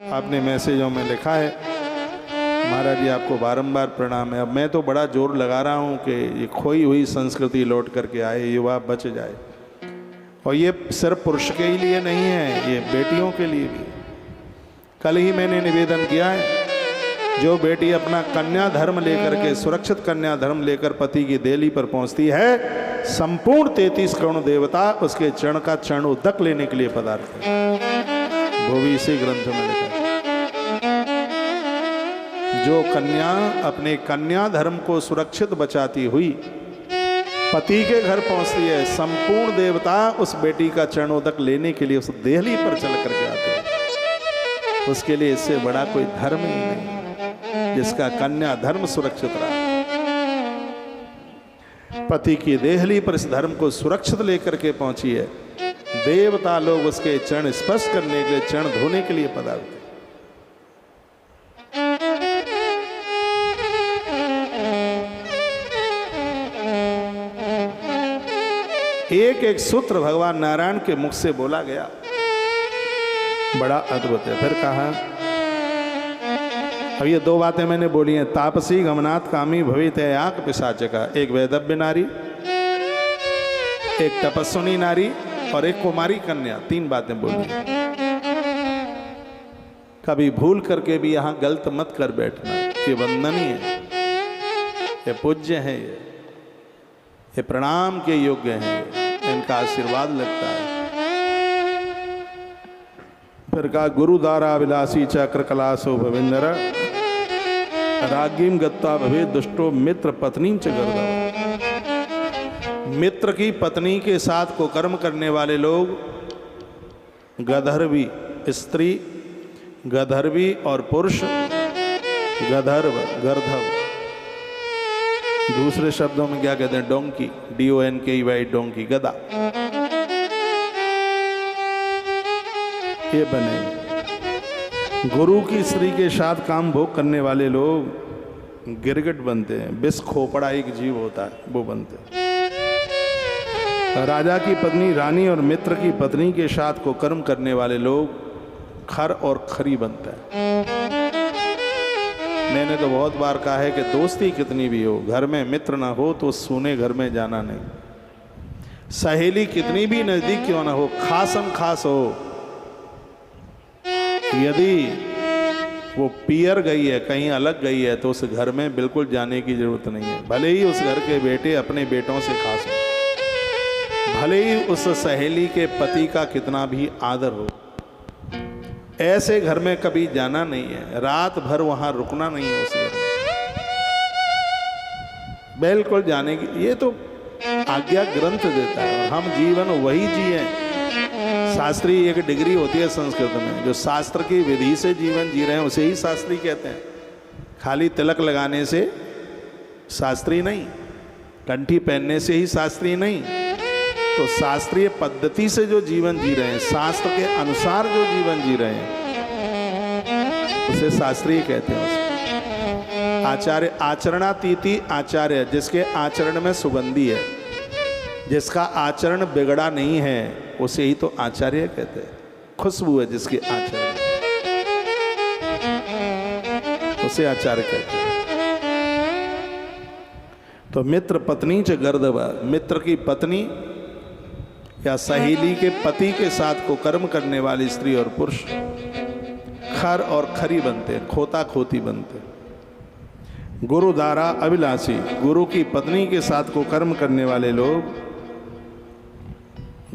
आपने मैसेजों में लिखा है, महाराज जी आपको बारंबार प्रणाम है। अब मैं तो बड़ा जोर लगा रहा हूँ कि ये खोई हुई संस्कृति लौट करके आए, युवा बच जाए। और ये सिर्फ पुरुष के ही लिए नहीं है, ये बेटियों के लिए भी। कल ही मैंने निवेदन किया है, जो बेटी अपना कन्या धर्म लेकर के, सुरक्षित कन्या धर्म लेकर पति की देहली पर पहुंचती है, संपूर्ण 33 करोड़ देवता उसके चरण का चरण उदक लेने के लिए पधारते हैं। वो भी इसी ग्रंथ में लिखा है। जो कन्या अपने कन्या धर्म को सुरक्षित बचाती हुई पति के घर पहुंचती है, संपूर्ण देवता उस बेटी का चरणोदक लेने के लिए उस देहली पर चल करके आते हैं। उसके लिए इससे बड़ा कोई धर्म ही नहीं जिसका कन्या धर्म सुरक्षित रहा। पति की देहली पर इस धर्म को सुरक्षित लेकर के पहुंची है, देवता लोग उसके चरण स्पर्श करने के लिए, चरण धोने के लिए पधारते। एक एक सूत्र भगवान नारायण के मुख से बोला गया, बड़ा अद्भुत है। फिर कहा, अब ये दो बातें मैंने बोली हैं, तापसी गमनात् कामी भवित है याक पिशाचका। एक वैदव्य नारी, एक तपस्विनी नारी और एक कुमारी कन्या, 3 बातें बोली। कभी भूल करके भी यहां गलत मत कर बैठना। ये वंदनीय है, ये पूज्य है, ये प्रणाम के योग्य हैं, इनका आशीर्वाद लगता है। फिर कहा, गुरु दारा विलासी चक्र कलासो भविंदर रागिम गत्ता भवे दुष्टो मित्र पत्नी च गर्दव। मित्र की पत्नी के साथ कुकर्म करने वाले लोग गधर्वी स्त्री, गधर्वी और पुरुष, गधर्व गर्धव। दूसरे शब्दों में क्या कहते हैं, डोंकी, DONKEY, डोंकी, गधा, ये बने। गुरु की स्त्री के साथ काम भोग करने वाले लोग गिरगिट बनते हैं, विष खोपड़ा एक जीव होता है, वो बनते हैं। राजा की पत्नी रानी और मित्र की पत्नी के साथ को कर्म करने वाले लोग खर और खरी बनते हैं। मैंने तो बहुत बार कहा है कि दोस्ती कितनी भी हो, घर में मित्र ना हो तो सूने घर में जाना नहीं। सहेली कितनी भी नजदीक क्यों ना हो, खासम खास हो, यदि वो पियर गई है, कहीं अलग गई है, तो उस घर में बिल्कुल जाने की जरूरत नहीं है। भले ही उस घर के बेटे अपने बेटों से खास हो, भले ही उस सहेली के पति का कितना भी आदर हो, ऐसे घर में कभी जाना नहीं है, रात भर वहां रुकना नहीं है उस घर में, बिल्कुल जाने की। ये तो आज्ञा ग्रंथ देता है और हम जीवन वही जिए। शास्त्री एक डिग्री होती है संस्कृत में, जो शास्त्र की विधि से जीवन जी रहे हैं उसे ही शास्त्री कहते हैं। खाली तिलक लगाने से शास्त्री नहीं, कंठी पहनने से ही शास्त्री नहीं, तो शास्त्रीय पद्धति से जो जीवन जी रहे हैं, शास्त्र के अनुसार जो जीवन जी रहे हैं, उसे शास्त्रीय कहते हैं। उसे आचार्य, आचरणातीति आचार्य, जिसके आचरण में सुगंधी है, जिसका आचरण बिगड़ा नहीं है, उसे ही तो आचार्य कहते हैं। खुशबू है जिसके आचरण, उसे आचार्य कहते हैं। तो मित्र पत्नी च गर्दवा, मित्र की पत्नी या सहेली के पति के साथ को कर्म करने वाली स्त्री और पुरुष खर और खरी बनते हैं, खोता खोती बनते हैं। गुरु दारा अभिलाषी, गुरु की पत्नी के साथ को कर्म करने वाले लोग,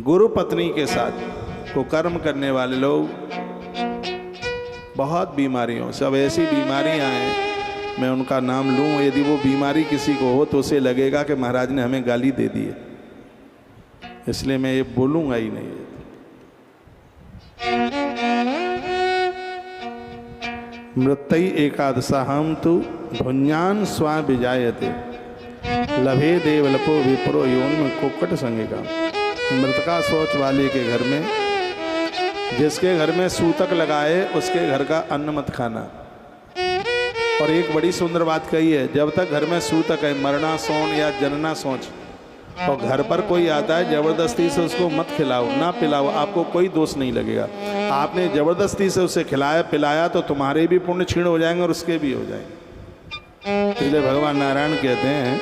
गुरु पत्नी के साथ को कर्म करने वाले लोग बहुत बीमारियों से, अब ऐसी बीमारियां हैं, मैं उनका नाम लूं, यदि वो बीमारी किसी को हो तो उसे लगेगा कि महाराज ने हमें गाली दे दी है, इसलिए मैं ये बोलूंगा ही नहीं। मृत्यु एकादशाहम तु भुञ्जान स्वा विजायते लभे देवलपो विप्रो योन कुक्कट संगिका। मृतका शौच वाले के घर में, जिसके घर में सूतक लगाए उसके घर का अन्न मत खाना। और एक बड़ी सुंदर बात कही है, जब तक घर में सूतक है, मरना सोन या जनना सोच, और घर पर कोई आता है जबरदस्ती से उसको मत खिलाओ, ना पिलाओ, आपको कोई दोष नहीं लगेगा। आपने जबरदस्ती से उसे खिलाया पिलाया तो तुम्हारे भी पुण्य क्षीण हो जाएंगे और उसके भी हो जाएंगे। इसलिए भगवान नारायण कहते हैं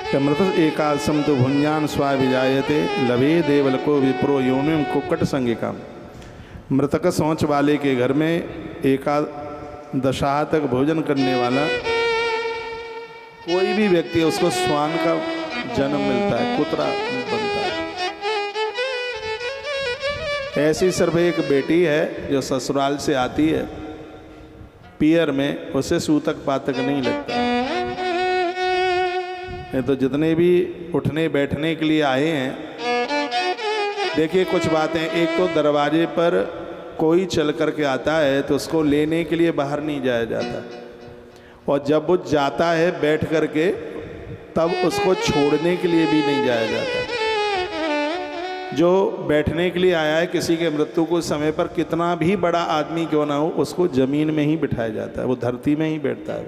कि मृत एकादशम तो भुंजान स्वा विजायते लभे देवलको विप्रो योनिम कुक्कट संगिका। मृतक सोच वाले के घर में एकादशा तक भोजन करने वाला कोई भी व्यक्ति, उसको स्वान का जन्म मिलता है, कुतरा बनता है। ऐसी सिर्फ एक बेटी है जो ससुराल से आती है पियर में, उसे सूतक पातक नहीं लगता। ये तो जितने भी उठने बैठने के लिए आए हैं, देखिए कुछ बातें, एक तो दरवाजे पर कोई चल करके आता है तो उसको लेने के लिए बाहर नहीं जाया जाता, और जब वो जाता है बैठ करके तब उसको छोड़ने के लिए भी नहीं जाया जाता। जो बैठने के लिए आया है, किसी के मृत्यु को समय पर कितना भी बड़ा आदमी क्यों ना हो, उसको ज़मीन में ही बिठाया जाता है, वो धरती में ही बैठता है।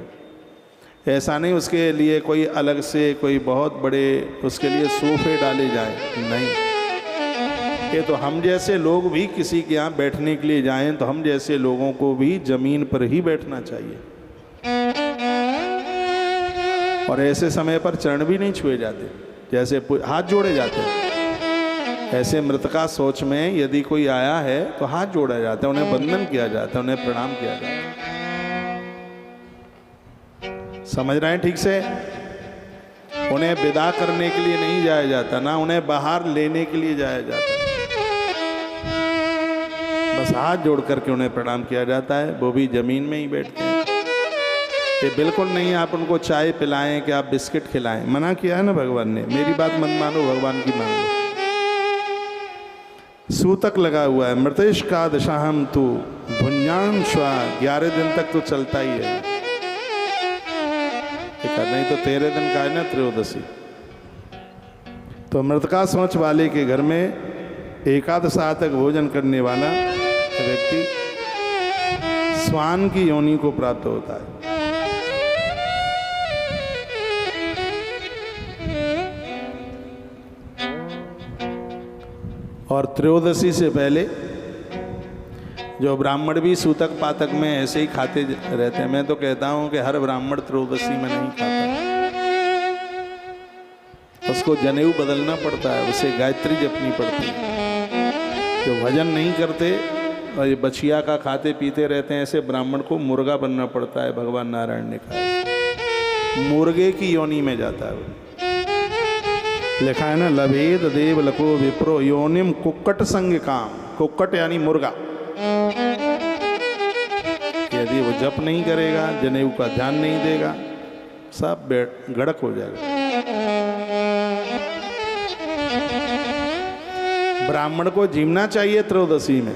ऐसा नहीं उसके लिए कोई अलग से कोई बहुत बड़े उसके लिए सोफे डाले जाए, नहीं। ये तो हम जैसे लोग भी किसी के यहाँ बैठने के लिए जाएं तो हम जैसे लोगों को भी ज़मीन पर ही बैठना चाहिए, और ऐसे समय पर चरण भी नहीं छुए जाते, जैसे हाथ जोड़े जाते हैं। ऐसे मृतका सोच में यदि कोई आया है तो हाथ जोड़ा जाता है, उन्हें वंदन किया जाता है, उन्हें प्रणाम किया जाता है। समझ रहे हैं ठीक से? उन्हें विदा करने के लिए नहीं जाया जाता, ना उन्हें बाहर लेने के लिए जाया जाता है, बस हाथ जोड़ करके उन्हें प्रणाम किया जाता है। वो भी जमीन में ही बैठते हैं। ये बिल्कुल नहीं आप उनको चाय पिलाएं कि आप बिस्किट खिलाएं, मना किया है ना भगवान ने। मेरी बात मत मानो, भगवान की मान लो। सूतक लगा हुआ है, मृतेश का दशाहम तू भुंजान श्वा, 11 दिन तक तो चलता ही है। नहीं तो 13 दिन का है ना त्रयोदशी। तो मृतका सोच वाले के घर में एकादशा तक भोजन करने वाला व्यक्ति स्वान की योनि को प्राप्त होता है। और त्रयोदशी से पहले जो ब्राह्मण भी सूतक पातक में ऐसे ही खाते रहते हैं, मैं तो कहता हूं कि हर ब्राह्मण त्रयोदशी में नहीं खाता, उसको जनेऊ बदलना पड़ता है, उसे गायत्री जपनी पड़ती है। जो भजन नहीं करते और ये बछिया का खाते पीते रहते हैं, ऐसे ब्राह्मण को मुर्गा बनना पड़ता है। भगवान नारायण ने कहा मुर्गे की योनि में जाता है वो। लिखा है ना, लभेद देव लको विप्रो योनिम कुक्कट संग काम। कुक्कट यानी मुर्गा। यदि वो जप नहीं करेगा, जनेऊ का ध्यान नहीं देगा, सब गड़क हो जाएगा। ब्राह्मण को जीवना चाहिए त्रयोदशी में,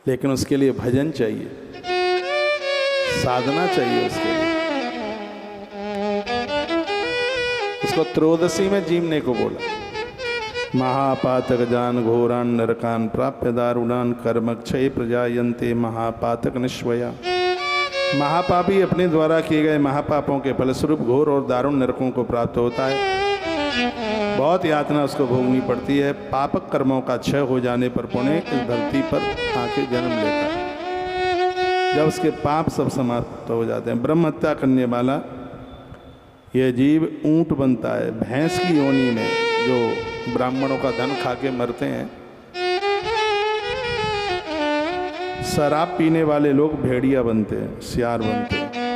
लेकिन उसके लिए भजन चाहिए, साधना चाहिए उसके लिए। उसको त्रयोदशी में जीवने को बोला। महापातक जान घोरान नरकान प्राप्य दारुणान कर्म क्षय प्रजायन्ते महापातक निश्वया। महापापी अपने द्वारा किए गए महापापों के फलस्वरूप घोर और दारुण नरकों को प्राप्त होता है। बहुत यातना उसको भोगनी पड़ती है। पापक कर्मों का क्षय हो जाने पर पुण्य इस धरती पर आके जन्म लेता है, जब उसके पाप सब समाप्त हो जाते हैं। ब्रह्म हत्या करने वाला यह जीव ऊंट बनता है। भैंस की योनि में जो ब्राह्मणों का धन खा के मरते हैं, शराब पीने वाले लोग भेड़िया बनते हैं, सियार बनते हैं।